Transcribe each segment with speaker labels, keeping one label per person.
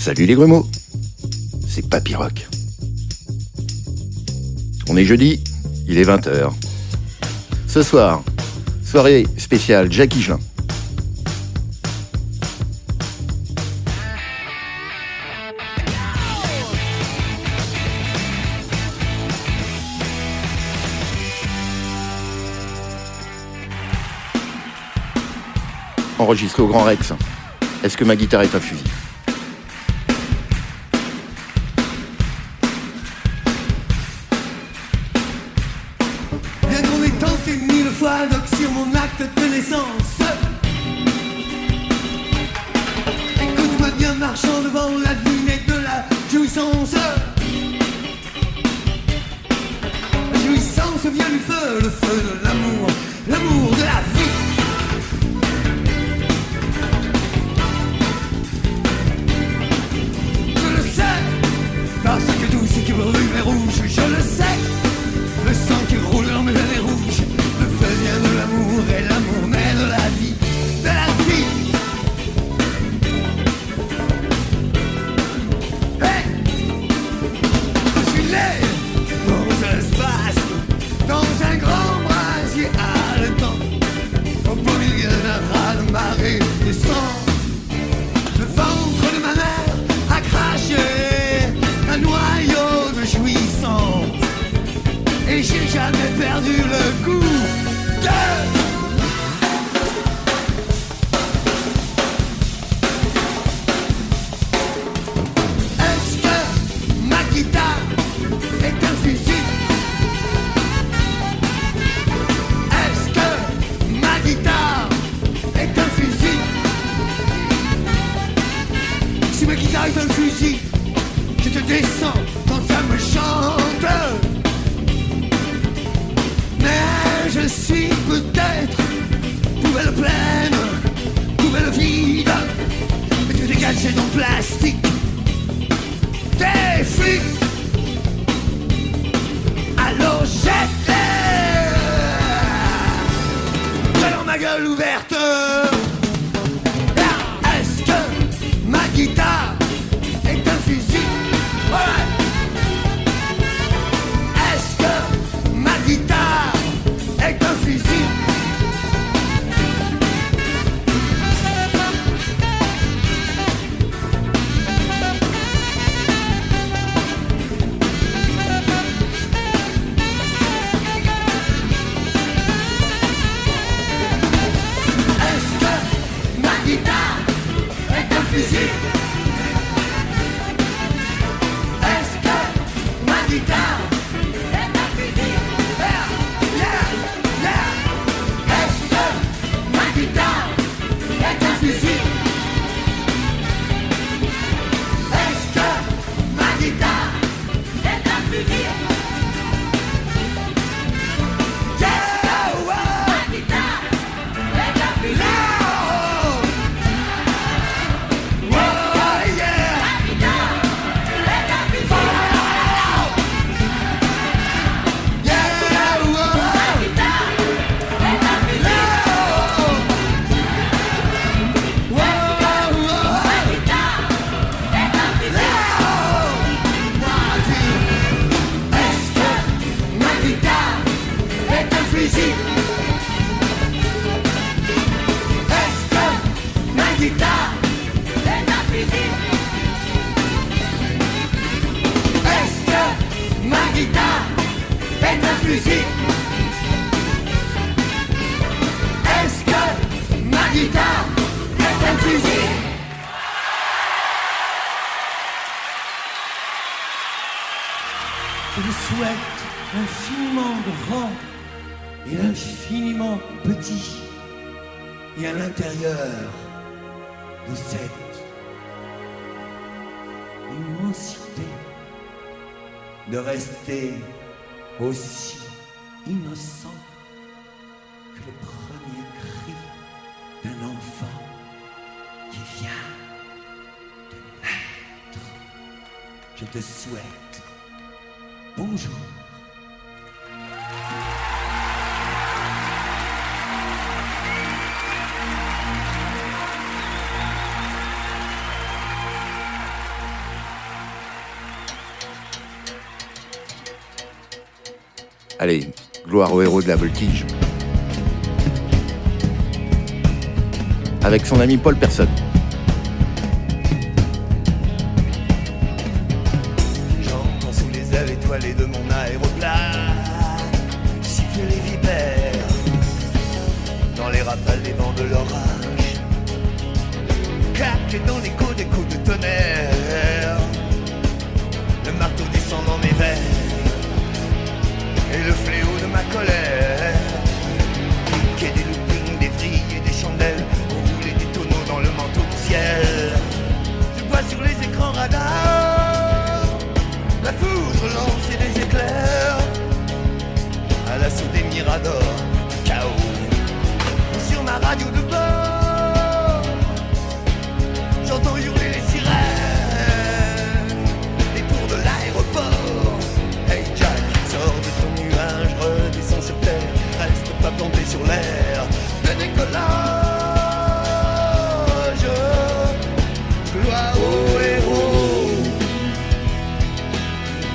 Speaker 1: Salut les grumeaux, c'est Papy Rock. On est jeudi, il est 20h. Ce soir, soirée spéciale Jackie Jean. Enregistré au Grand Rex. Est-ce que ma guitare est un fusil ?
Speaker 2: Bien qu'on ait tenté 1000 fois d'oxyre mon acte de naissance. Écoute-moi bien, marchant devant la vie née de la jouissance. La jouissance vient du feu, le feu de l'amour, l'amour de la vie. Parce que tout ce qui brûle est rouge, je le sais. Le sang qui roule dans mes veines est rouge. Le feu vient de l'amour et l'amour naît de la vie, de la vie. Hey, je suis né dans l'espace, dans un grand brasier haletant, au beau milieu d'un raz de marée de sang. Le ventre de ma mère a craché un noyau de jouissance. Et j'ai jamais perdu le goût de... Est-ce que ma guitare est un fusil? Est-ce que ma guitare est un fusil? Si ma guitare est un fusil, je te descends quand ça me chante. Mais je suis peut-être poubelle pleine, poubelle vide. Mais tu dégages ton plastique, tes flics. Alors jette-les dans ma gueule ouverte. Est-ce que ma guitare est un fusil? Ouais. Est-ce que ma guitare est un fusil? Est-ce que ma guitare est un fusil? Est-ce que ma guitare est un fusil? Est-ce que ma guitare est un fusil? Est-ce que ma guitare est un fusil? Yeah, ouais. Ma guitare est un fusil. Oh, yeah. Ma guitare est un fusil. Yeah, ouais. Ma guitare est un fusil. Ma guitare est un fusil. Est-ce que ma guitare est un fusil? Est-ce que ma guitare est un fusil? Est-ce que ma guitare est un fusil? Est-ce que ma guitare est un fusil? Je vous souhaite infiniment grand et infiniment petit, et à l'intérieur de cette immensité, de rester aussi innocent que le premier cri d'un enfant qui vient de naître. Je te souhaite bonjour.
Speaker 1: Allez, gloire aux héros de la voltige. Avec son ami Paul Person.
Speaker 2: J'entends sous les ailes étoilées de mon aéroplane siffler les vipères dans les rafales des vents de l'orage, claquer dans l'écho des coups de tonnerre. Le marteau descend dans mes veines et le fléau de ma colère. Piquer des loopings, des vrilles et des chandelles, rouler des tonneaux dans le manteau du ciel. Je vois sur les écrans radars la foudre lancer des éclairs à l'assaut des miradors du chaos. Sur ma radio de bord, j'entends hurler les sirènes, les tours de l'aéroport. Hey Jack, sors de ton nuage, redescends sur terre, reste pas planté sur l'air de décollage. Gloire aux héros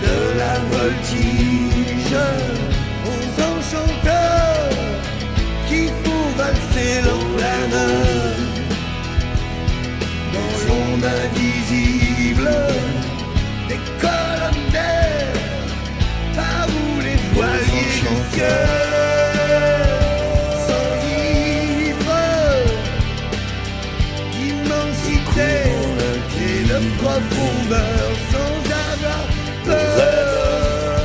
Speaker 2: de la voltige, aux enchanteurs qui font valser leur planeur dans l'onde invisible des colonnes d'air, par où les voiliers du ciel s'enivrent d'immensité et de profondeur, sans avoir peur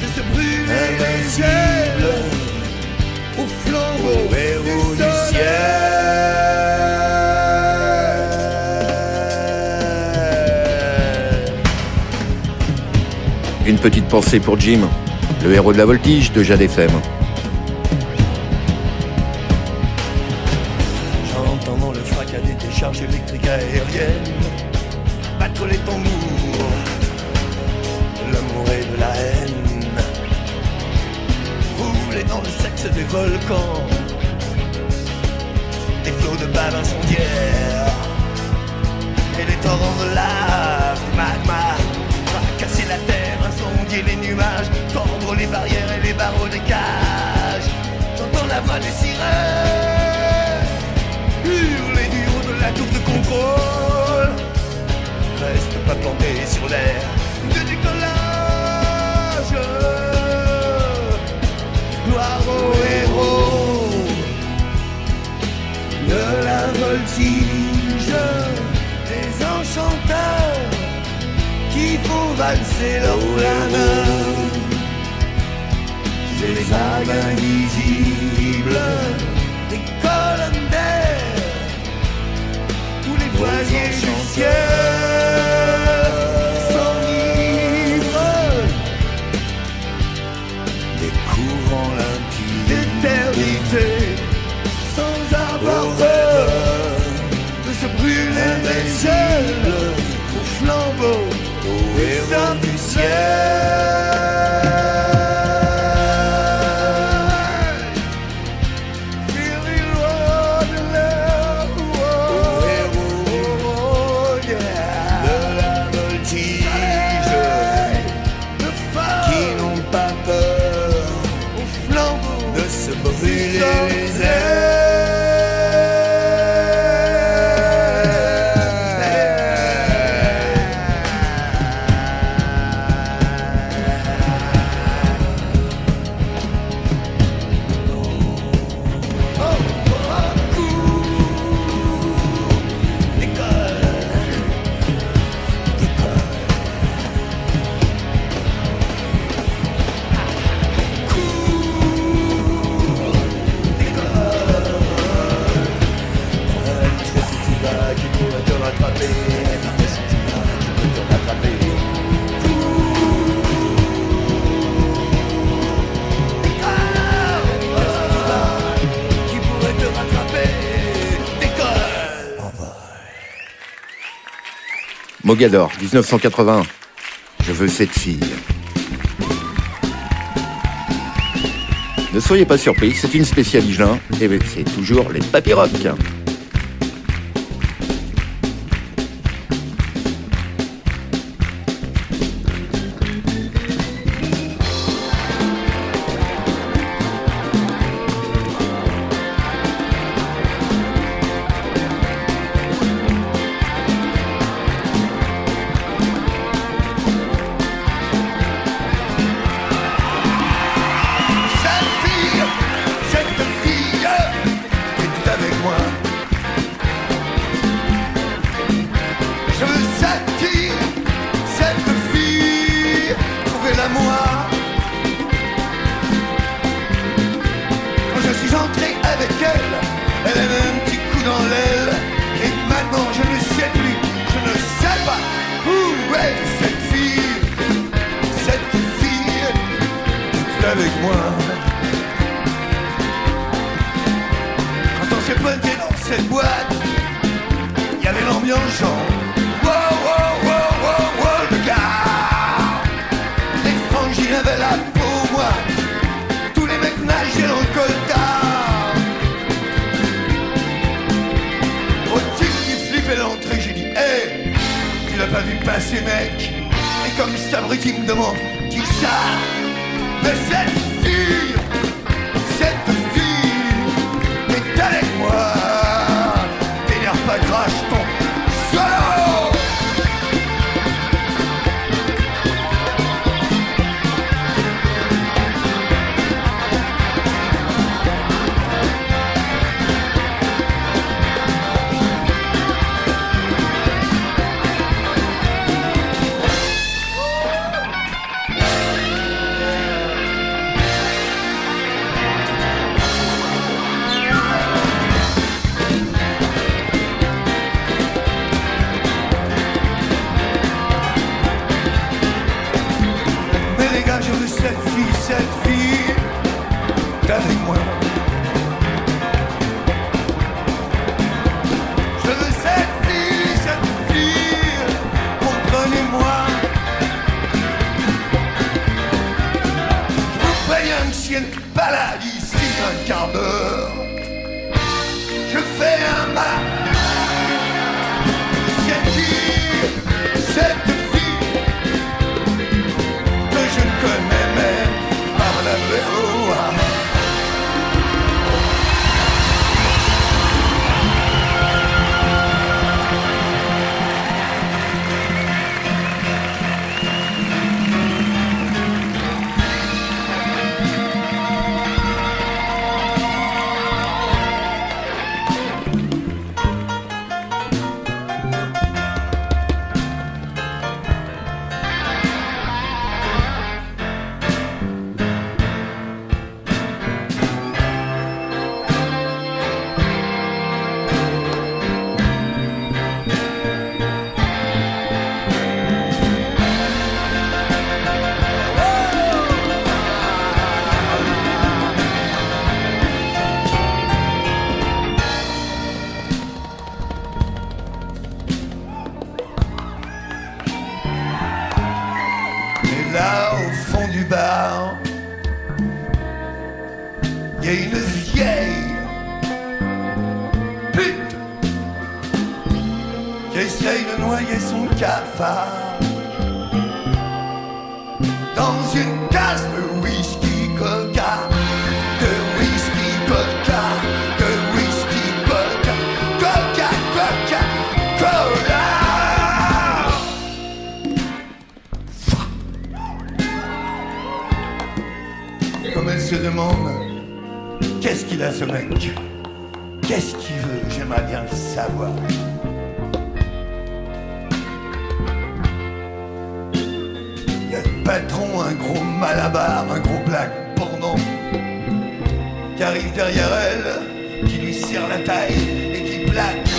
Speaker 2: de se brûler les ailes au flambeau du ciel.
Speaker 1: Une petite pensée pour Jim, le héros de la voltige de Jade FM.
Speaker 2: J'entends dans le fracas des décharges électriques aériennes battre les tambours de l'amour et de la haine, rouler dans le sexe des volcans, des flots de bave incendiaires et les torrents de lave, du magma, fracasser la terre, incendier les nuages, tordre les barrières et les barreaux des cages. J'entends la voix des sirènes hurler du haut de la tour de contrôle. Reste pas planté sur l'air de décollage. Gloire aux héros de la voltige, les enchanteurs qui font valser leur planeur. C'est les vagues invisibles des colonnes d'air, où les voiliers du ciel s'enivrent des courants limpides d'éternité, sans avoir peur de se brûler les ailes au flambeau des hommes du ciel.
Speaker 1: Mogador, 1981. Je veux cette fille. Ne soyez pas surpris, c'est une spéciale Higelin, et c'est toujours les papy-rock.
Speaker 2: dans l'aile. Et maintenant je ne sais plus, je ne sais pas où est cette fille est avec moi. Quand on s'est pointé dans cette boîte, il y avait l'ambiance genre wow, wow, wow, wow, wow, le gars. Les frangines avaient la peau moite, tous les mecs nageaient dans le coltard. Au type qui flippait l'entrée, j'ai dit hey, tu l'as pas vu passer mec? Et comme cet abruti me demande qui ça? Mais cette fille est avec moi. T'énerve pas, crache ton solo. Cette fille est avec moi. Je veux cette fille, comprenez-moi. Je vous préviens que si elle n'est pas là d'ici un quart d'heure, je fais un mal. Cette fille que je ne connais même. Là au fond du bar, il y a une vieille pute qui essaye de noyer son cafard dans une tasse de whisky coca, de whisky coca, de whisky coca, coca, coca, cola. Comme elle se demande qu'est-ce qu'il a ce mec, qu'est-ce qu'il veut, j'aimerais bien le savoir. Il y a le patron, un gros malabar, un gros black pendant, qui arrive derrière elle, qui lui serre la taille et qui plaque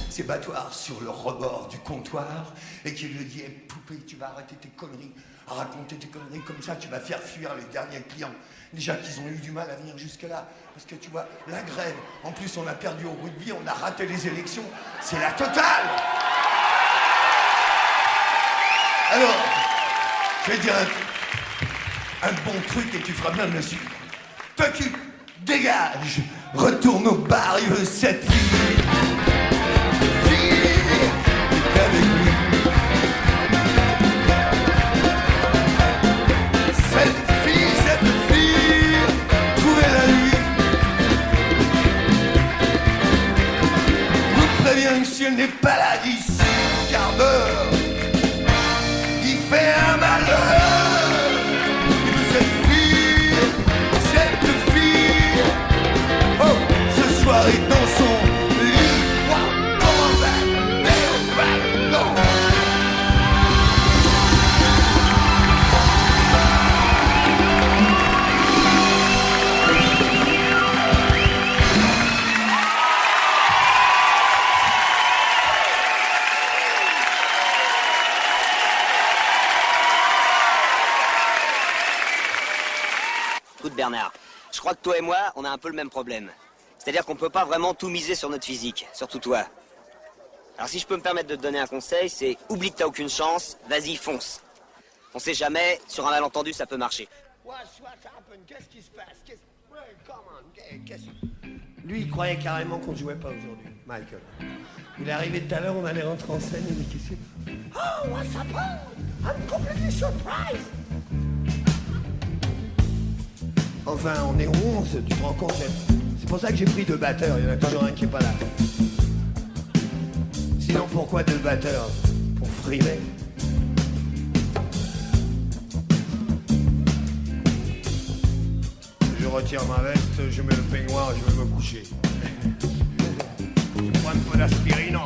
Speaker 2: ses battoirs sur le rebord du comptoir et qui lui dit hey, poupée, tu vas arrêter tes conneries, à raconter tes conneries comme ça, tu vas faire fuir les derniers clients. Déjà qu'ils ont eu du mal à venir jusque-là, parce que tu vois, la grève, en plus on a perdu au rugby, on a raté les élections, c'est la totale. Alors, je vais dire un bon truc et tu feras bien de le suivre. T'occupe, dégage, retourne au bar, il veut cette fille. Fille, t'es avec lui. Cette fille, trouvez-la lui. Je vous préviens que si elle n'est pas là d'ici un quart d'heure, il fait un malheur. Il veut cette fille, oh, ce soir il est dans son lit. Comment ça? Non.
Speaker 3: Bernard. Je crois que toi et moi, on a un peu le même problème. C'est-à-dire qu'on peut pas vraiment tout miser sur notre physique, surtout toi. Alors si je peux me permettre de te donner un conseil, c'est oublie que t'as aucune chance, vas-y, fonce. On sait jamais, sur un malentendu, ça peut marcher.
Speaker 2: What's happened? Qu'est-ce qui se passe? Ouais, come on, qu'est-ce... Lui, il croyait carrément qu'on jouait pas aujourd'hui, Michael. Il est arrivé tout à l'heure, on allait rentrer en scène, il dit qu'est-ce que... Oh, what's happened? I'm completely surprised! Enfin, on est 11, tu te rends compte? C'est pour ça que j'ai pris 2 batteurs, il y en a toujours un qui est pas là. Sinon, pourquoi 2 batteurs? Pour frimer. Je retire ma veste, je mets le peignoir, je vais me coucher. Je prends un peu d'aspirine.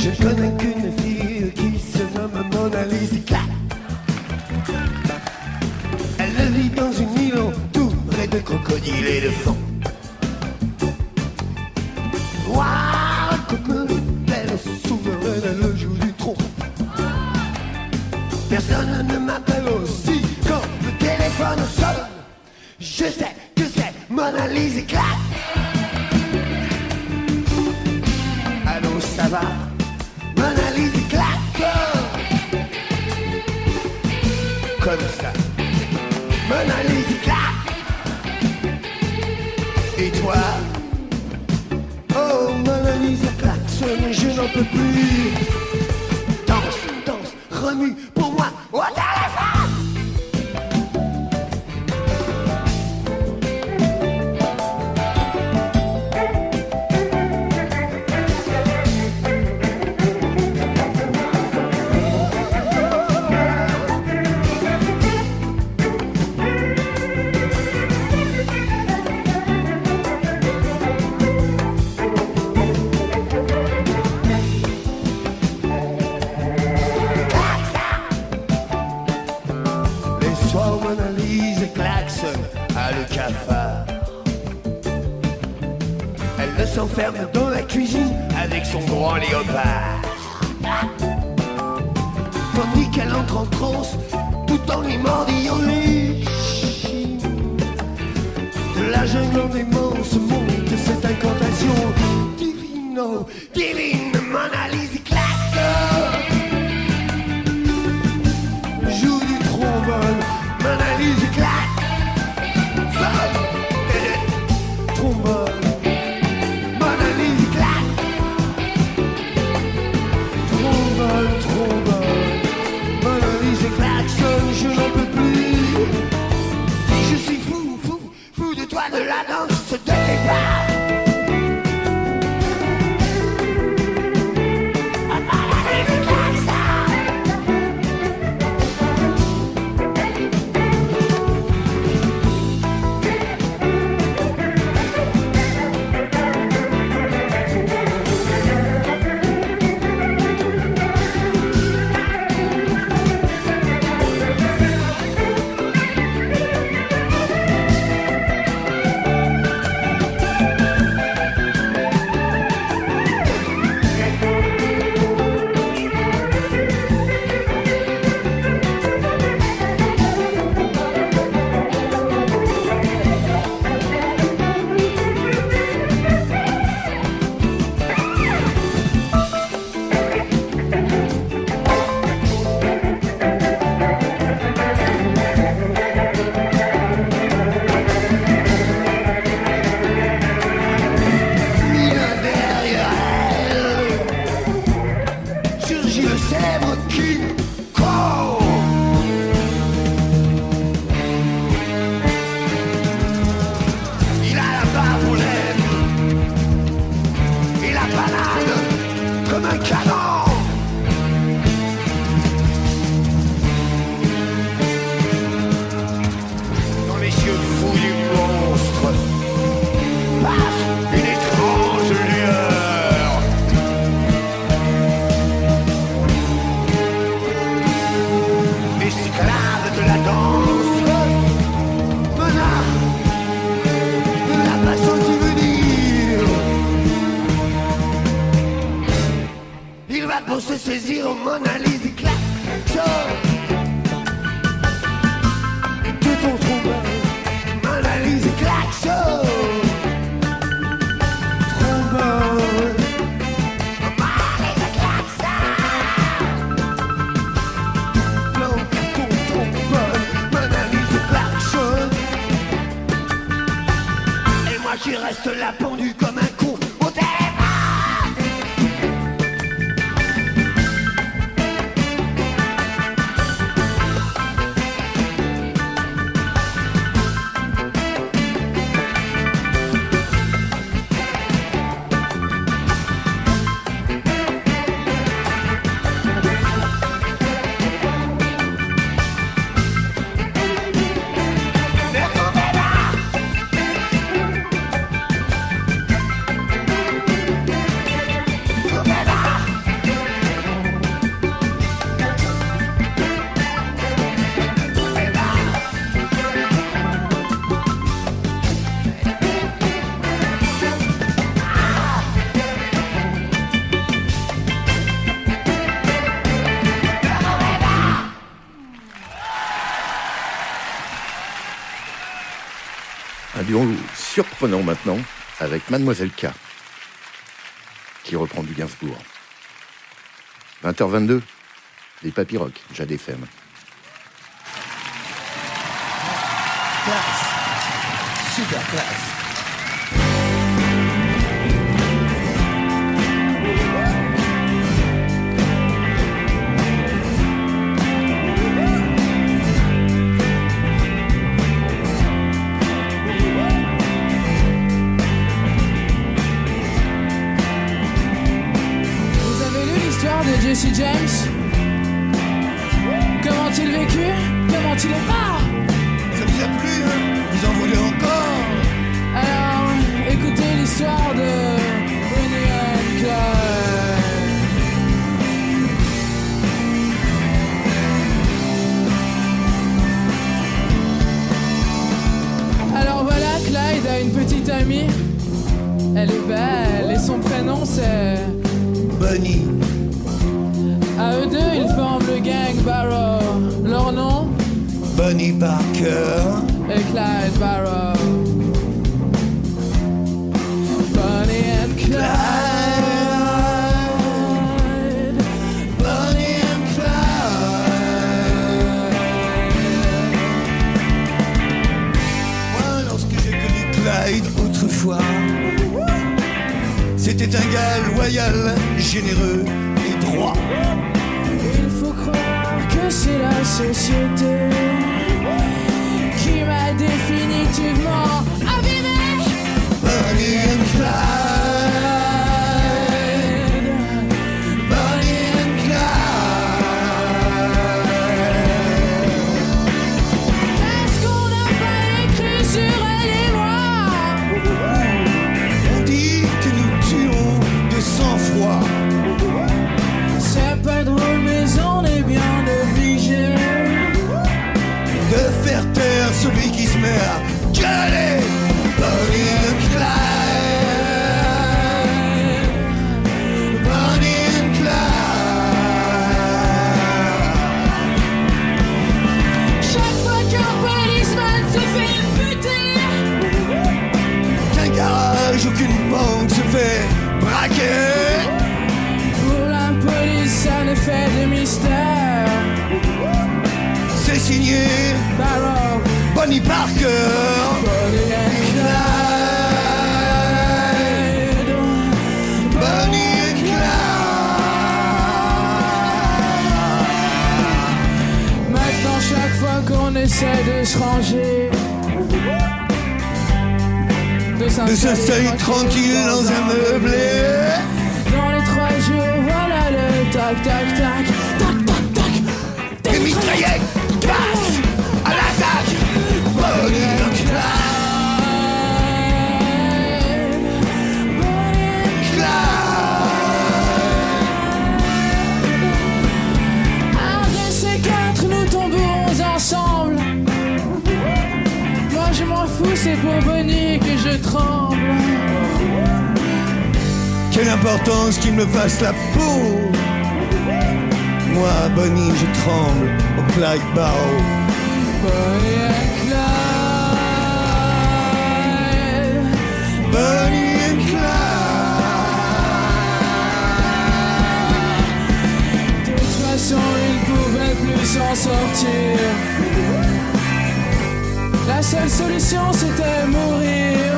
Speaker 2: Je connais qu'une fille qui se nomme Mona Lisa. Elle vit dans une île entourée de crocodiles et de fond. Waouh, comme elle est souveraine, elle joue du tronc. Personne ne m'appelle aussi quand le téléphone sonne. Je sais que c'est Mona Lisa éclate. Allô, ça va? Mona Lisa éclate. Comme ça. Mona Lisa éclate. Et toi? Oh, Mona Lisa klaxonne, je n'en peux plus. Danse, danse, remue pour moi au téléphone. Elle s'enferme dans la cuisine avec son grand léopard. Tandis qu'elle entre en transe tout en lui mordillant les chines. De la jungle en immense monte cette incantation divine, oh, divine, Mona Lisa claque. Joue du trombone, Mona Lisa claque. Trombone. Je n'en peux plus. Je suis fou, fou, fou de toi, de la danse de tes pas. moi j'y reste là pendu comme un con au téléphone.
Speaker 1: Un duo surprenant maintenant avec Mademoiselle K, qui reprend du Gainsbourg. 20h22, les Papy Rock, Jade FM.
Speaker 2: Classe. Super classe.
Speaker 4: De Jesse James. Comment il vécu? Comment il est mort?
Speaker 2: Ça vous a plu, hein? Vous en voulez encore?
Speaker 4: Alors, écoutez l'histoire de Bonnie and Clyde. Alors voilà, Clyde a une petite amie. Elle est belle et son prénom c'est
Speaker 2: Bonnie.
Speaker 4: À eux deux, ils forment le gang Barrow. Leur nom?
Speaker 2: Bonnie Parker
Speaker 4: et Clyde Barrow. Bonnie and Clyde.
Speaker 2: Bonnie and Clyde. Moi, lorsque j'ai connu Clyde autrefois, c'était un gars loyal, généreux et droit.
Speaker 4: Il faut croire que c'est la société qui m'a définitivement abîmé.
Speaker 2: Bonnie and Clyde. Bonnie and Clyde.
Speaker 4: Qu'est-ce qu'on n'a pas écrit sur elle et moi?
Speaker 2: On dit que nous tuons de sang-froid.
Speaker 4: C'est pas drôle mais on est bien obligé
Speaker 2: de faire taire celui qui se met à gueuler. Bonnie and Clyde. Bonnie and Clyde.
Speaker 4: Chaque fois qu'un policeman se fait buter,
Speaker 2: qu'un garage ou qu'une banque se fait braquer,
Speaker 4: pour la police ça ne fait de mystère.
Speaker 2: c'est signé
Speaker 4: Barrow,
Speaker 2: Bonnie Parker.
Speaker 4: Bonnie and Clyde.
Speaker 2: Bonnie and Clyde.
Speaker 4: Maintenant chaque fois qu'on essaie de se ranger, de
Speaker 2: s'installer tranquille dans un meublé,
Speaker 4: dans les 3 jours, voilà le tac tac tac, tac tac tac,
Speaker 2: des mitraillettes passent à l'attaque. Bonnie and Clyde.
Speaker 4: Un de ces 4 nous tomberons ensemble. Moi je m'en fous, c'est pour Bonnie que je tremble.
Speaker 2: Quelle importance qu'il me fasse la peau. Moi, Bonnie, je tremble au Clyde Barrow.
Speaker 4: Bonnie and Clyde.
Speaker 2: Bonnie and Clyde.
Speaker 4: De toute façon, ils pouvaient plus s'en sortir. La seule solution, c'était mourir.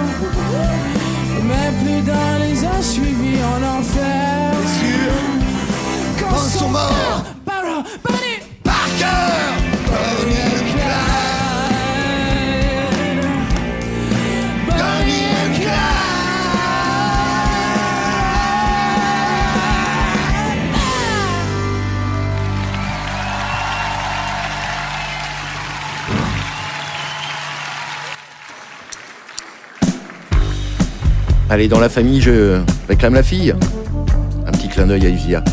Speaker 1: Allez, dans la famille, je réclame la fille. Un petit clin d'œil à Isia.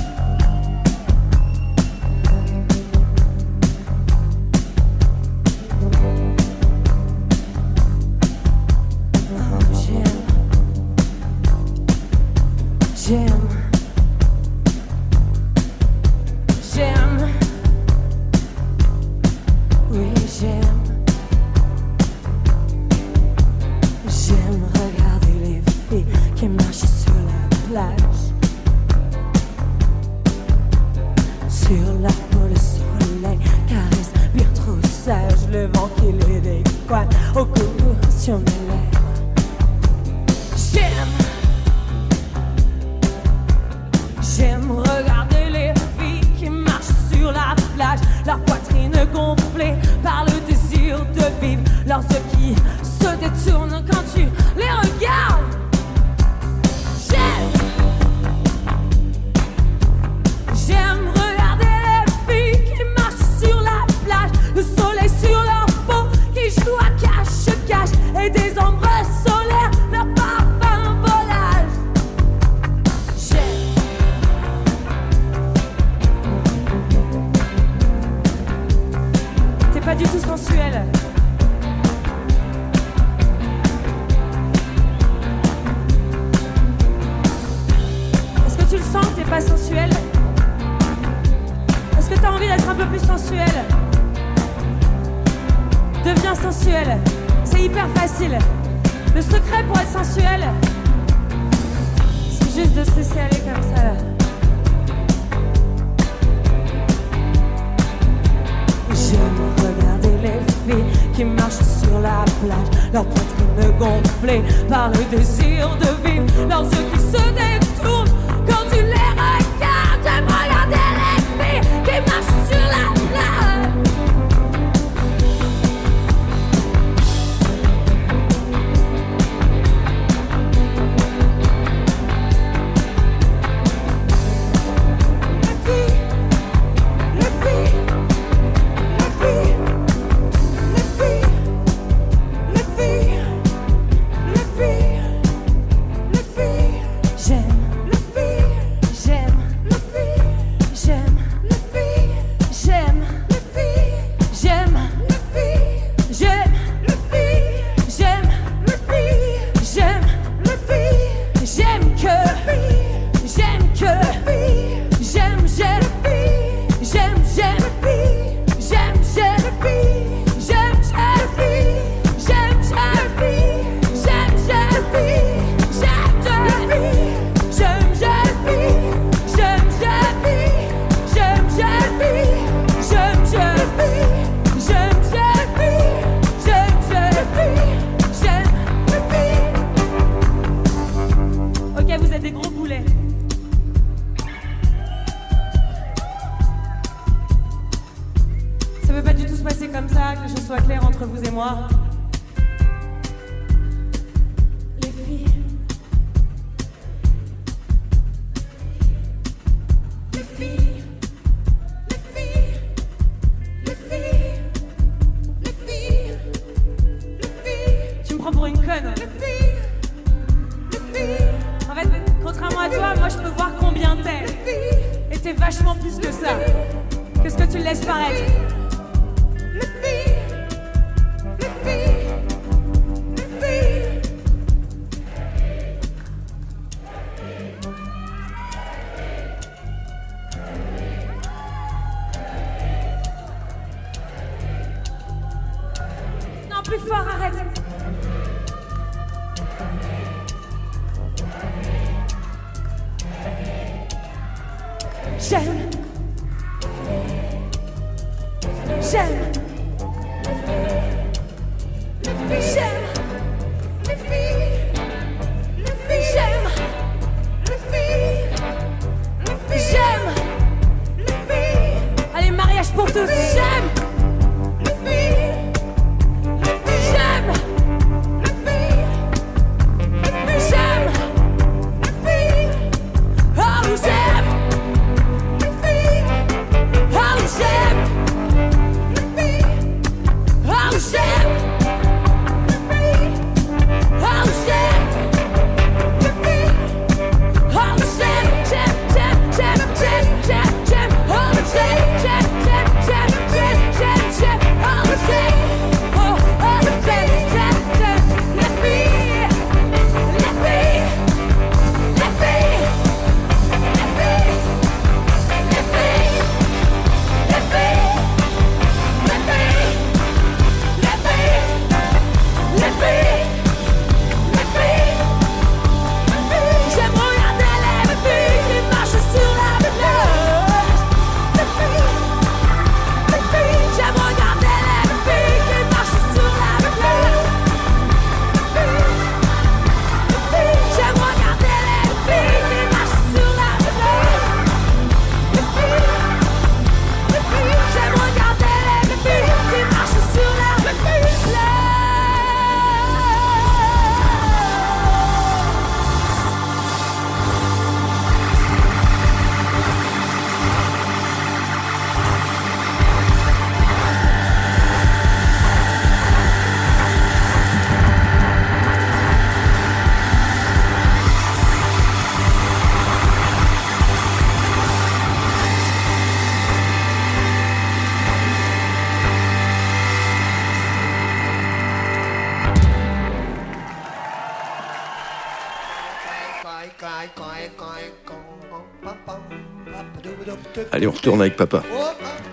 Speaker 1: Allez, on retourne avec papa.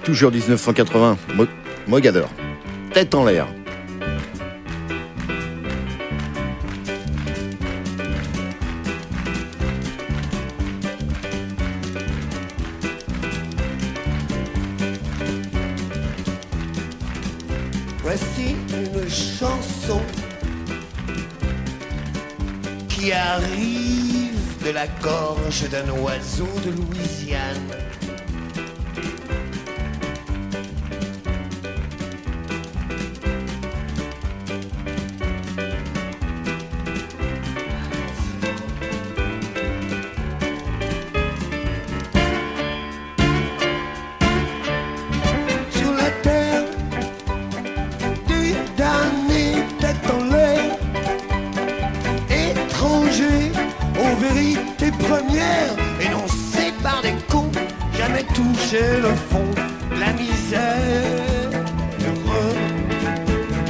Speaker 1: Toujours 1980, Mogador. Tête en l'air.
Speaker 2: Voici une chanson qui arrive de la gorge d'un oiseau de Louisiane. Sur la terre, des damnés tête en l'air, étrangers aux vérités premières, énoncées par des cons, jamais touché le fond de la misère.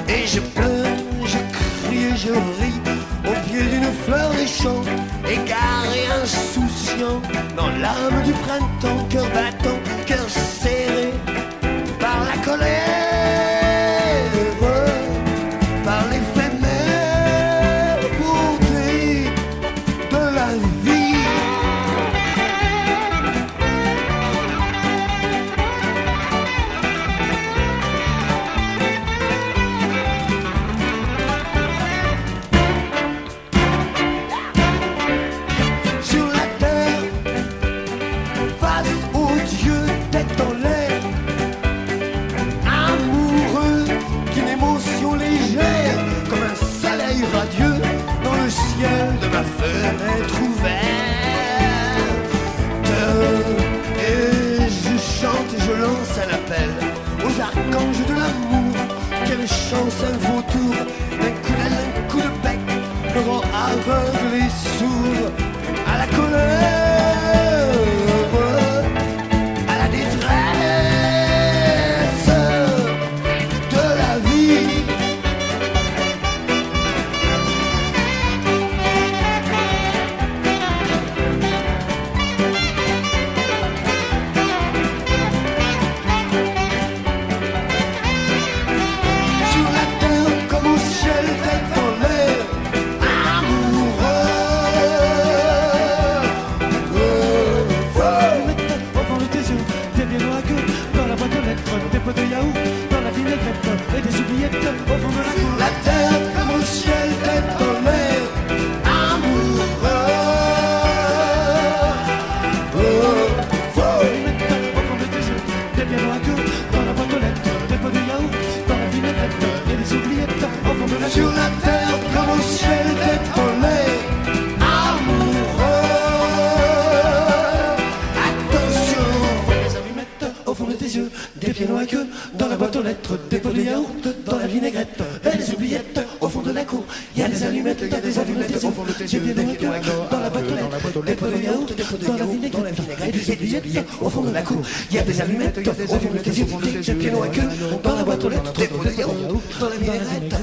Speaker 2: Et je pleure, je crie et je ris au pied d'une fleur des champs, égaré, insouciant, dans l'âme du printemps, cœur battant, cœur serré par la colère, par l'éphémère beauté de la vie. Sur la terre, face aux dieux, tête en l'air, amoureux d'une émotion légère, comme un soleil radieux dans le ciel de ma fenêtre ouverte. Et je chante et je lance un appel aux archanges de l'amour. Quelle chance, un vautour, un coup d'aile, un coup de bec, le vent aveugle et sourd à la colère, à la détresse de la vie. Sur la terre comme au ciel, tête en l'air, amoureux.
Speaker 5: Au fond de tes yeux, des biens à queue, dans la boîte aux lettres, des pots de yaourt, dans la vinaigrette et des oubliettes au fond de la cour.
Speaker 2: La terre comme au ciel, tête en l'air, amoureux.
Speaker 5: Au fond de tes yeux, des biens à queue, dans la boîte aux lettres, des pots de yaourt, dans la vinaigrette et des oubliettes au fond de la
Speaker 2: Sur
Speaker 5: cour.
Speaker 2: la terre comme au ciel, tête en l'air, amoureux. Attention,
Speaker 5: Des allumettes au fond de tes yeux, des pianos à queue, dans la boîte aux lettres, des pots de yaourt, dans la vinaigrette et des oubliettes au fond de la cour. Il y a des allumettes, il y a des allumettes au fond de tes yeux, des pianos à queue, dans la boîte aux lettres, des pots de yaourt, dans la vinaigrette et des oubliettes au fond de la cour. Il y a des allumettes au fond de tes yeux, des pianos à queue, dans la boîte aux lettres, des pots de yaourt, dans la vinaigrette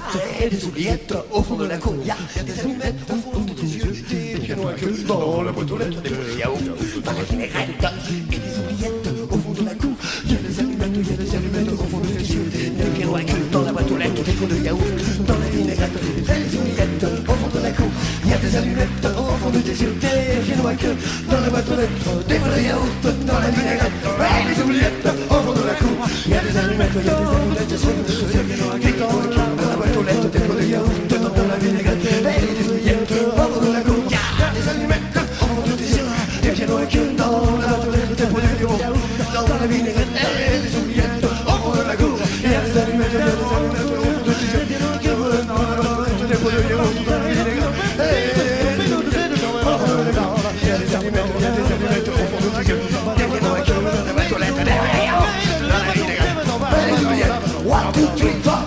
Speaker 5: et des oubliettes au fond de la cour. Il y a des allumettes au fond de tes yeux, des pianos à queue, dans la boîte aux lettres, des pots de yaourt, dans la vinaigrette et des oubliettes au fond de la cour. Il y a des allumettes, il y a des allumettes au fond de tes yeux, des pianos à queue, dans la boîte aux lettres, des pots de yaourt, dans la vinaigrette et des oubliettes au fond de la cour. Il y a des allumettes au fond de tes yeux, des pianos à queue, dans la boîte aux lettres, des pots de yaourt, dans la vinaigrette et des oubliettes au fond de la cour. Il y a des allumettes, il y a des allumettes au fond de tes yeux, des pianos à queue, dans la boîte aux lettres, des pots de yaourt, dans la vinaigrette et des oubliettes au fond de la cour. Il y a des allumettes au fond de tes yeux, des pianos à queue, dans la boîte aux lettres, des pots de yaourt, dans la vinaigrette et des oubliettes au fond de la cour. Il y a des allumettes, il y a des allumettes au fond de tes yeux, des pianos à queue, dans la boîte aux lettres, des pots de yaourt, dans la vinaigrette et des oubliettes au fond de la cour. Il y a des allumettes, il y a des allumettes au fond de tes yeux, des pianos à queue, dans la boîte aux lettres, des pots de yaourt, dans la vinaigrette et des oubliettes. 1, 2, 3, 4.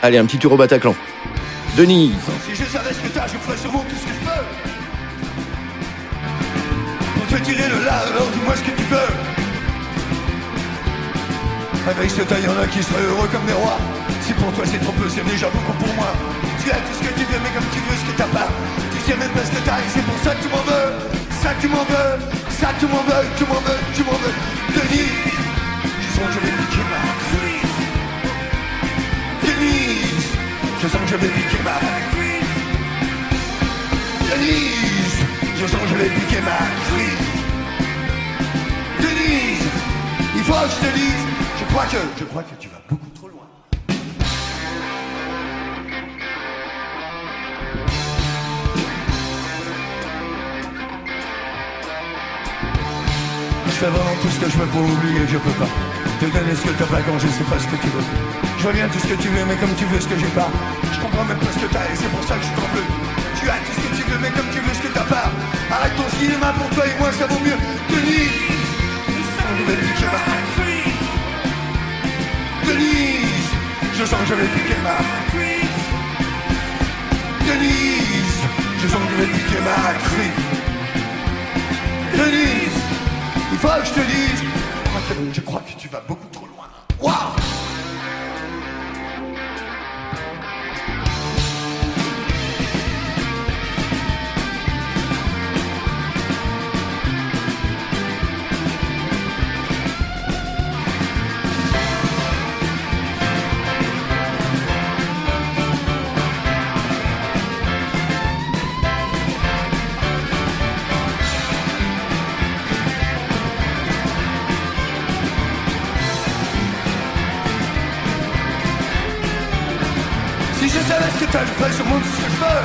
Speaker 1: Allez, un petit tour au Bataclan. Denise.
Speaker 2: Si je savais ce que t'as, je ferais sûrement tout ce que je peux. Pour te tirer de là, alors dis-moi ce que tu veux. Avec ce taille, y'en a qui seraient heureux comme des rois. Si pour toi c'est trop peu, c'est déjà beaucoup pour moi. Tu as tout ce que tu veux, mais comme tu veux ce que t'as pas. Tu sais même pas ce que t'as et c'est pour ça que tu m'en veux. Ça que tu m'en veux, ça que tu m'en veux, tu m'en veux, tu m'en veux. Denise, je sens que je vais piquer ma cuisse. Denise, je sens que je vais piquer ma cuisse. Denise, je sens que je vais piquer ma cuisse. Denise, il faut que je te dise, je crois que tu vas beaucoup trop loin. Je fais vraiment tout ce que je veux pour oublier, je peux pas te donner ce que t'as pas quand je sais pas ce que tu veux. Je vois bien tout ce que tu veux, mais comme tu veux ce que j'ai pas. Je comprends même pas ce que t'as et c'est pour ça que je t'en veux. Tu as tout ce que tu veux, mais comme tu veux ce que t'as pas. Arrête ton cinéma, pour toi et moi ça vaut mieux. Denise, je vais piquer ma cuisse. Denise, je sens que je vais piquer ma cuisse. Denise, je sens que je vais piquer ma cuisse. Denise, il faut que je te dise, je crois que tu vas beaucoup trop loin. Waouh! Je ferais sûrement tout ce que je veux.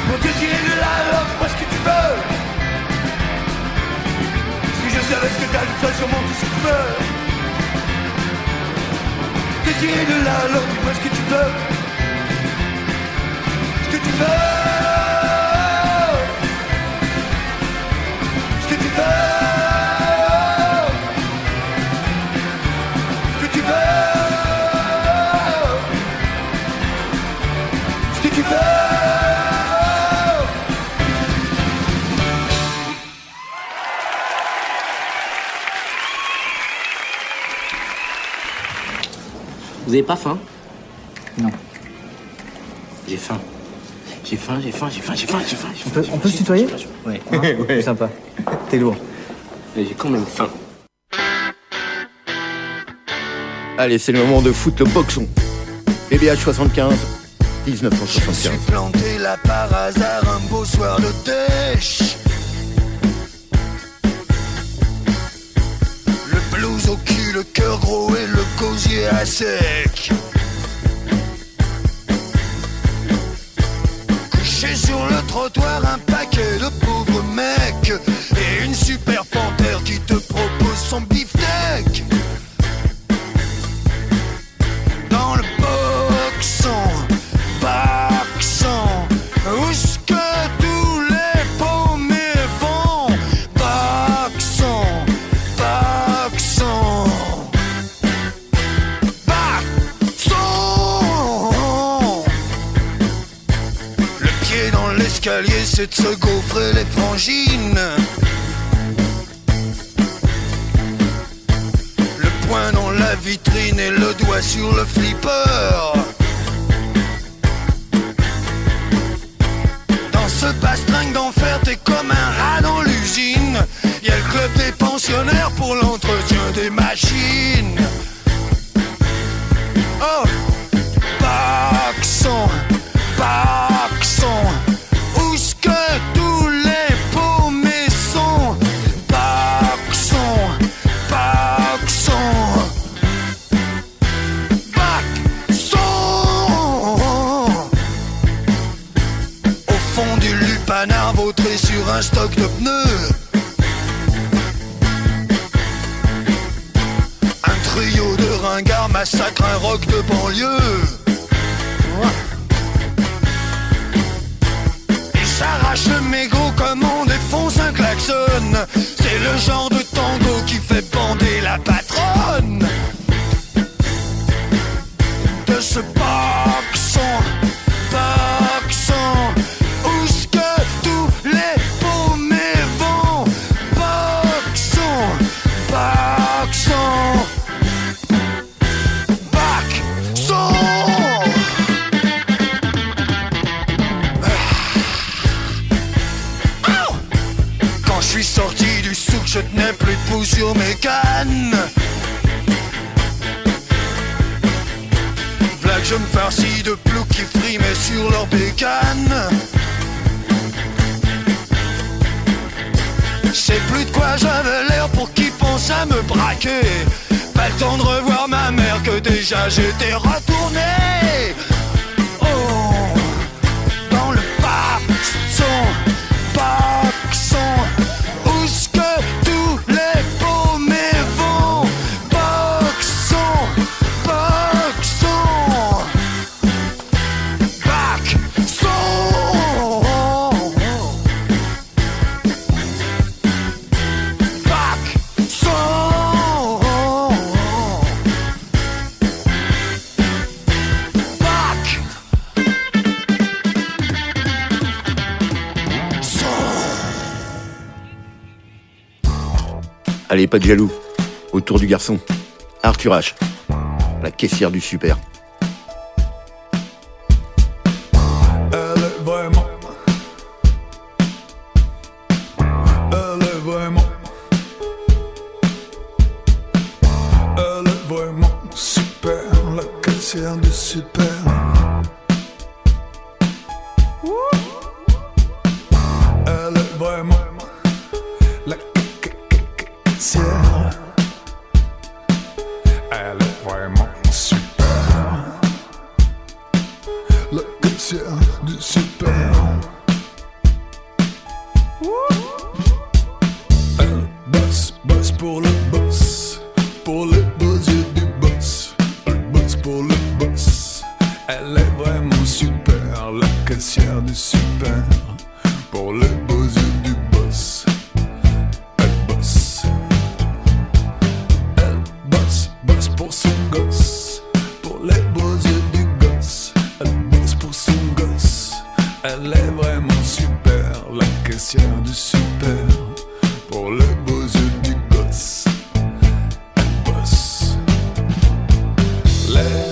Speaker 2: Pour te tirer de là, alors dis-moi ce que tu veux. Si je savais ce que t'as, je ferais sûrement tout ce que je veux. Te tirer de là, alors dis-moi ce que tu veux. Ce que tu veux. Ce que tu veux. Ce que tu veux.
Speaker 6: Vous avez pas faim?
Speaker 7: Non.
Speaker 6: J'ai faim. J'ai faim.
Speaker 7: On peut se tutoyer?
Speaker 6: Ouais.
Speaker 7: Hein, ouais. C'est sympa. T'es lourd.
Speaker 6: Mais j'ai quand même faim.
Speaker 1: Allez, c'est le moment de foutre le boxon. BBH 75, 1975.
Speaker 2: Je me suis planté là par hasard un beau soir de dèche. Le blues au cul, le cœur gros et le gosier à sec. Couché sur le trottoir, un paquet de pauvres mecs et une super panthère qui te propose son beefsteak. Dans le boxon, où est-ce que tous les paumés vont? Boxon. Le pied dans l'escalier, c'est de se gaufrer les frangines. Le poing dans la vitrine et le doigt sur le flipper. Ce bastringue d'enfer, t'es comme un rat dans l'usine. Y'a le club des pensionnaires pour l'entretien des machines. Oh, boxon, où est-ce que tous les paumés sont? Boxon. Panard vautré sur un stock de pneus. Un trio de ringards massacre un rock de banlieue. Ils s'arrachent le mégot comme on défonce un klaxon. C'est le genre de tango qui fait bander la patronne. se boxons, boxons. Où est-ce que tous les paumés vont? Boxons, boxons, boxons. Quand je suis sorti du souk, je tenais plus de pouls sur mes cannes. V'là que je me farcis de ploucs qui frimaient sur leurs bécanes. Je sais plus de quoi j'avais l'air pour qu'ils pensent à me braquer. Pas le temps de revoir ma mère que déjà j'étais retourné. Oh, dans le boxon, boxon. Où est-ce que tous les paumés vont? Boxon, boxon, boxon.
Speaker 1: Allez, pas de jaloux. Autour du garçon. Arthur H. La caissière du super.
Speaker 2: Elle est vraiment super, la caissière du super. Elle est vraiment la caissière. Elle est vraiment super, la caissière du super. Elle bosse pour le boss, pour les beaux yeux du boss. Elle bosse pour le boss. Elle est vraiment super, la caissière du super. Pour les beaux yeux du boss. Elle bosse. Elle bosse pour son gosse. Pour les beaux yeux du gosse. Elle bosse pour son gosse. Elle est vraiment super, la caissière du super. Pour les beaux yeux du gosse. Elle bosse. Les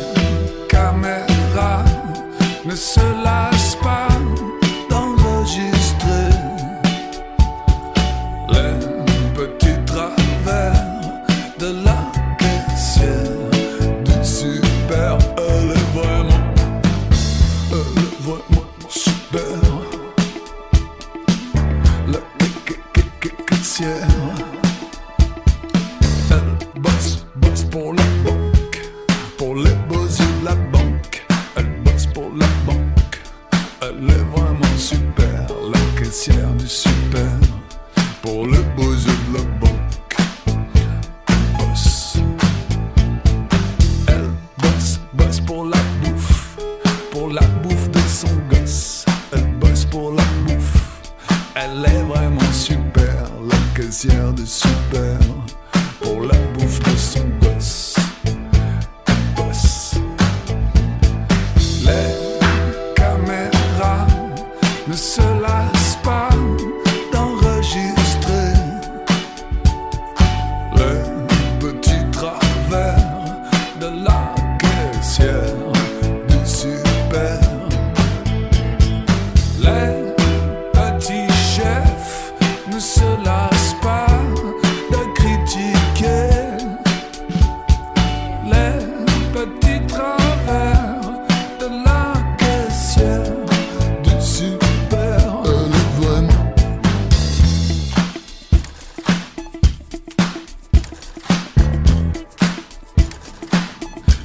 Speaker 2: caméras ne se lassent pas d'enregistrer les petits travers de la caissière du super. Elle est vraiment super, la caissière. Elle bosse pour la banque, pour les beaux yeux de la banque. Elle bosse pour la banque. Elle est vraiment super, la caissière du super. Pour les beaux yeux de la banque. Elle bosse. Elle bosse pour la bouffe de son gosse. Elle bosse pour la bouffe. Elle est vraiment super, la caissière du super. Pour la bouffe de son gosse. Elle bosse. Les caméras ne se lassent pas d'enregistrer les petits travers de la caissière du super. Les petits chefs ne se lassent pas de critiquer les petits travers de la caissière du super. Elle est vraiment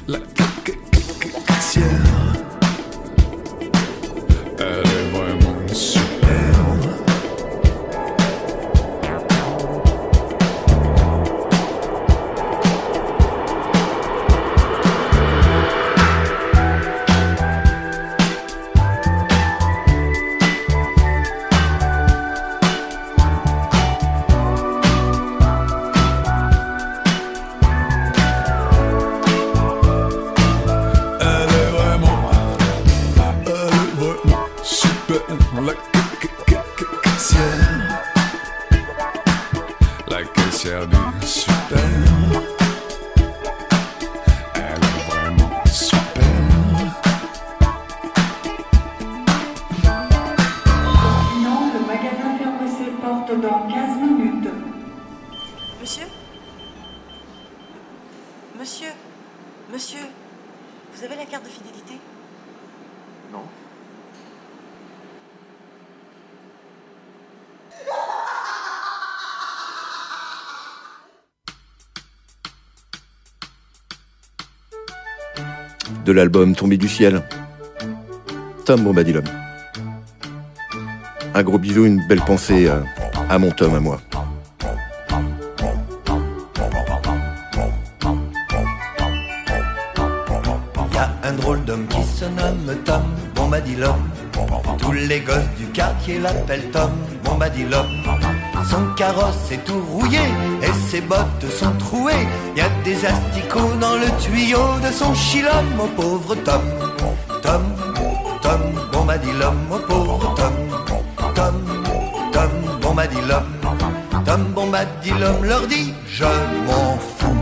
Speaker 2: la caissière. Elle est vraiment super. Elle est la caissière du super. Elle est vraiment super.
Speaker 8: Sinon, le magasin ferme ses portes dans 15 minutes.
Speaker 9: Monsieur ? Monsieur ? Monsieur ? Vous avez la carte de fidélité ?
Speaker 6: Non.
Speaker 1: De l'album Tombé du ciel, Tom Bombadil. Un gros bisou, une belle pensée à mon Tom, à moi.
Speaker 5: Y a un drôle d'homme qui se nomme Tom Bombadil. Tous les gosses du quartier l'appellent Tom Bombadil. Son carrosse est tout rouillé et ses bottes sont trouées. Y a des asticots dans le tuyau de son chilom, au pauvre Tom. Tom, Tom Bombadil, au pauvre Tom. Tom, Tom Bombadil. Tom Bombadil leur dit je m'en fous.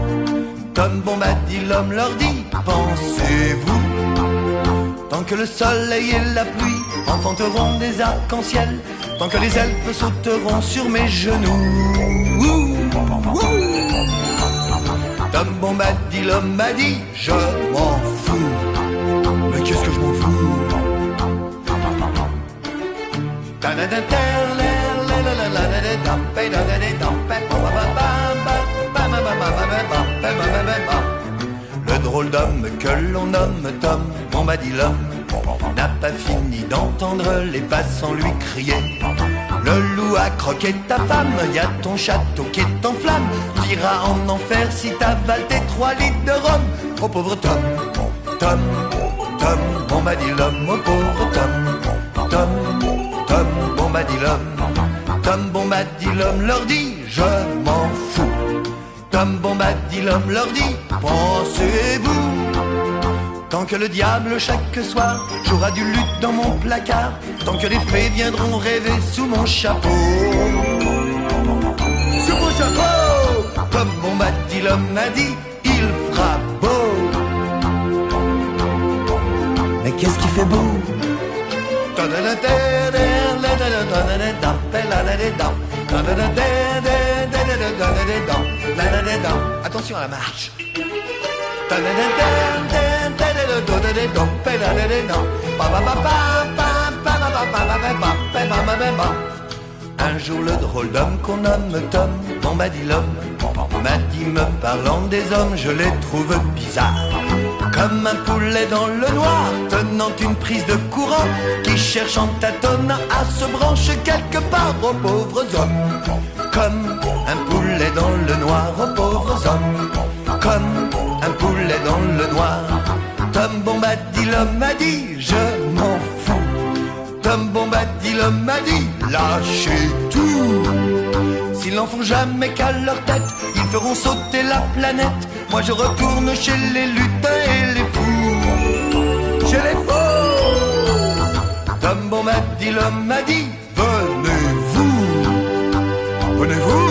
Speaker 5: Tom Bombadil leur dit pensez-vous. Tant que le soleil et la pluie enfanteront des arcs-en-ciel, tant que les elfes sauteront sur mes genoux. Tom Bombadil m'a dit je m'en fous. Mais qu'est-ce que je m'en fous? Le drôle d'homme que l'on nomme Tom Bombadil n'a pas fini d'entendre les passants lui crier. Le loup a croqué ta femme, y a ton château qui est en flammes. T'iras en enfer si t'avales tes 3 litres de rhum. Oh pauvre Tom, Tom, Tom Bombadil, oh pauvre Tom, Tom, Tom Bombadil. Tom Bombadil leur dit je m'en fous. Tom Bombadil leur dit pensez-vous. Tant que le diable chaque soir jouera du luth dans mon placard, tant que les fées viendront rêver sous mon chapeau. Sous mon chapeau, Tom Bombadil m'a dit il fera beau. Mais qu'est-ce qui fait beau? Attention à la marche. Un jour le drôle d'homme qu'on nomme Tom Bombadil m'a dit me parlant des hommes je les trouve bizarres. Comme un poulet dans le noir, tenant une prise de courant, qui cherche en tâtonnant à se brancher quelque part aux pauvres hommes. Comme un poulet dans le noir, aux pauvres hommes. Comme un poulet dans le noir. Tom Bombadil m'a dit, je m'en fous. Tom Bombadil m'a dit, lâchez tout. S'ils n'en font jamais qu'à leur tête, ils feront sauter la planète. Moi je retourne chez les lutins et les fous. Chez les fous. Tom Bombadil m'a dit, venez-vous. Venez-vous.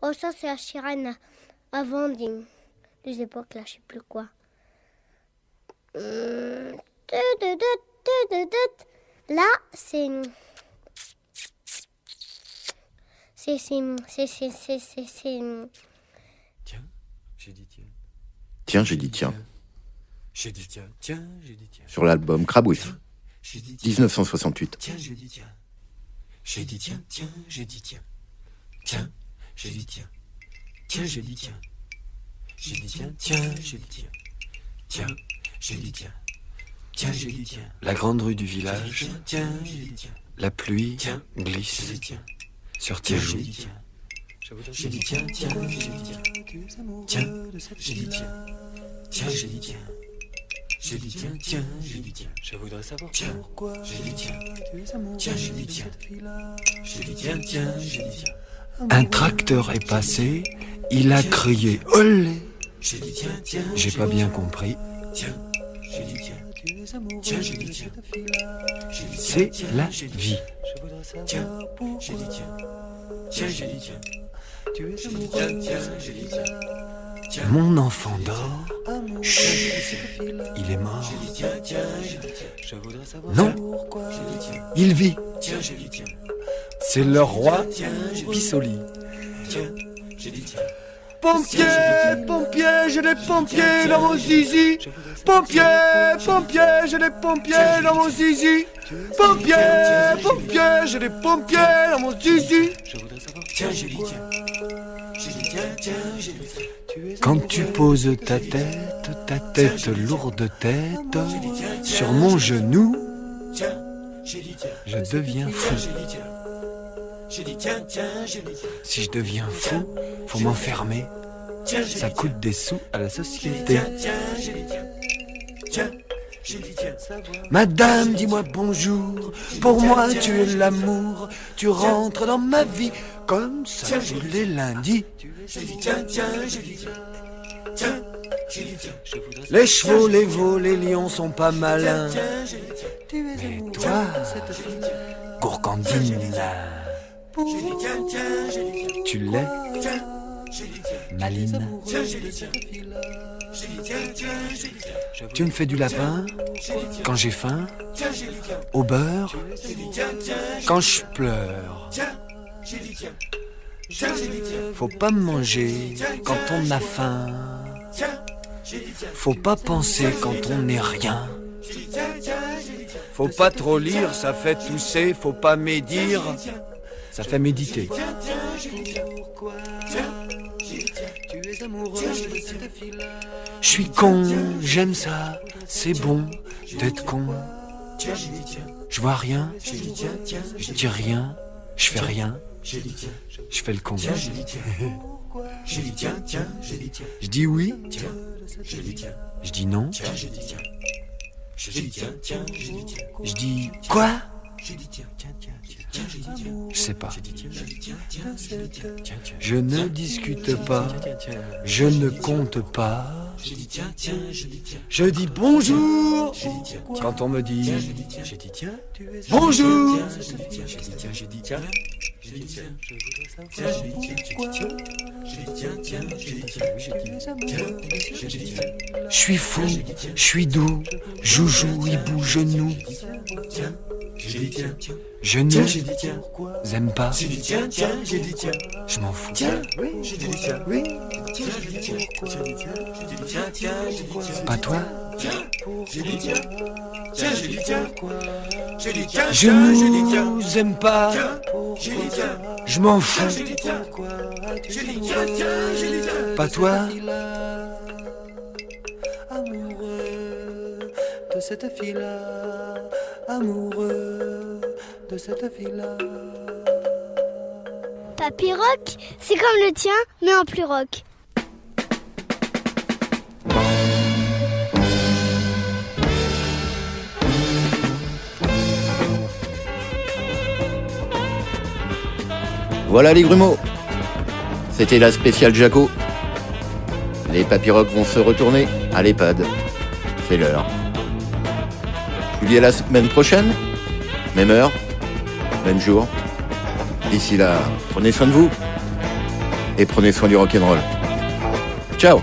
Speaker 10: Oh, ça, c'est la sirène avant des époques, là, je sais plus quoi. Là, c'est...
Speaker 11: Tiens, j'ai dit tiens.
Speaker 1: Tiens, j'ai dit tiens.
Speaker 11: J'ai dit tiens, tiens, j'ai dit tiens.
Speaker 1: Sur l'album Crabouille. 1968.
Speaker 11: Tiens, j'ai dit tiens. J'ai dit tiens, tiens, j'ai dit tiens. Tiens, j'ai dit tiens. Tiens, j'ai dit tiens. J'ai dit tiens, tiens, j'ai dit tiens. Tiens, j'ai dit tiens. Tiens, j'ai dit tiens. La grande rue du village. Tiens, j'ai dit tiens. La pluie glisse sur tes joues. J'ai dit tiens, tiens, j'ai dit tiens. Tiens, j'ai dit tiens. Tiens, j'ai dit tiens. J'ai dit tiens, tiens, j'ai dit tiens. Je voudrais savoir pourquoi. J'ai dit tiens. Tiens, j'ai dit tiens. J'ai dit tiens, tiens, j'ai dit tiens. Un tracteur est passé, il a crié olé. J'ai dit tiens, tiens. J'ai pas bien compris. Tiens, j'ai dit tiens. Tiens, j'ai dit tiens. C'est la vie. Tiens, j'ai dit tiens. Tiens, j'ai dit tiens. J'ai dit tiens, tiens, j'ai dit tiens. Tiens. Mon enfant dort. Chut, il est mort. Non, il vit. C'est le roi Pisoli. Pompiers, pompiers, j'ai des pompiers dans mon zizi. Pompiers, pompiers, j'ai des pompiers dans mon zizi. Pompiers, pompiers, j'ai des pompiers dans mon zizi. Tiens, j'ai dit tiens. Quand tu poses ta tête lourde tête sur mon genou, je deviens fou. Si je deviens fou, faut m'enfermer. Ça coûte des sous à la société. Madame, dis-moi bonjour. Pour moi, tu es l'amour. Tu rentres dans ma vie comme ça tous les lundis. Les chevaux, les veaux, les lions sont pas malins. Mais toi, gourgandine, tu l'es, maline. Tu me fais du lapin quand j'ai faim, au beurre, quand je pleure. Faut pas me manger quand on a faim. Faut pas penser quand on n'est rien. Faut pas trop lire, ça fait tousser. Faut pas médire, ça fait méditer. Je suis con, j'aime ça, c'est bon d'être con. Je vois rien, je dis rien, je fais rien, je fais le con. Je dis oui, je dis non, je dis quoi? Je sais pas. Je ne discute pas, je ne compte pas. Je dis bonjour quand on me dit bonjour. Je suis fou, je suis doux, joujou, hibou, genou. Je ne aime pas. Je m'en fous. Pas toi. Je nous aime pas. Je m'en fous. Pas toi.
Speaker 5: Amoureux de cette fille-là, amoureux de cette fille-là.
Speaker 10: Papy Rock, c'est comme le tien, mais en plus rock.
Speaker 1: Voilà les grumeaux. C'était la spéciale Jaco. Les Papy Rock vont se retourner à l'EHPAD. C'est l'heure. Je vous dis à la semaine prochaine. Même heure, même jour. D'ici là, prenez soin de vous. Et prenez soin du rock'n'roll. Ciao.